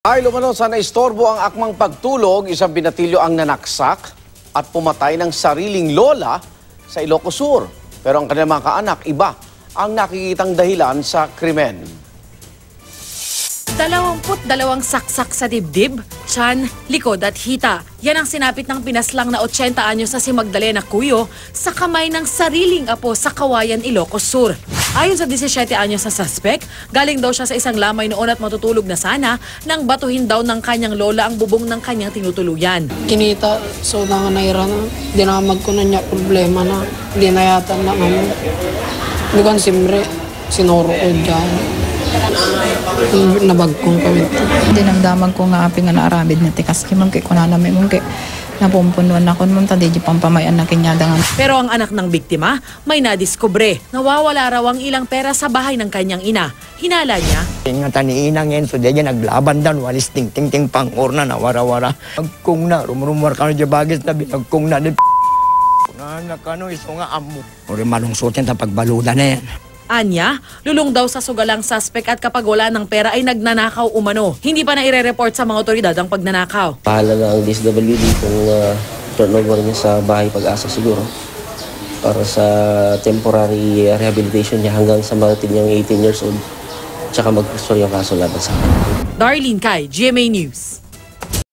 Ay lumano sa naistorbo ang akmang pagtulog, isang binatilyo ang nanaksak at pumatay ng sariling lola sa Ilocos Sur. Pero ang kanilang mga kaanak, iba ang nakikitang dahilan sa krimen. 22 saksak sa dibdib, tiyan, likod at hita. Yan ang sinapit ng pinaslang na 80 anyos na si Magdalena Cuyo sa kamay ng sariling apo sa Kawayan, Ilocos Sur. Ayon sa 17 anyos na suspect, galing daw siya sa isang lamay noon at matutulog na sana nang batuhin daw ng kanyang lola ang bubong ng kanyang tinutuluyan. Kinita, so nanganayra na, dinamag ko na niya problema na, dinayatan na naman. Bukan simre, sinoro ko dyan. Nabagkong kami ito. Dinamdaman ko nga api nga naarabid na tikas kimang kay kunanami mong kay napumpunuan ako mong tadi di pampamayan na kinyadangan. Pero ang anak ng biktima may nadiskubre. Nawawala raw ang ilang pera sa bahay ng kanyang ina. Hinala niya. Ingatan ni inang yan, so diyan naglaban dan, walis ting-ting-ting pang orna na wara-wara. Agkong na, rumurumar ka na dyan bagis na agkong na din. Punahan ka no, iso nga amo. Uri malungsutin ta pagbaluda na yan. Anya, lulong daw sa sugalang suspect at kapag wala ng pera ay nagnanakaw umano. Hindi pa na ire-report sa mga otoridad ang pagnanakaw. Pahala na ang DSWD kung turnover niya sa bahay Pag-asa siguro para sa temporary rehabilitation niya hanggang sa marating niyang 18 years old tsaka mag-pursue yung kaso laban sa akin. Darlene Kai, GMA News.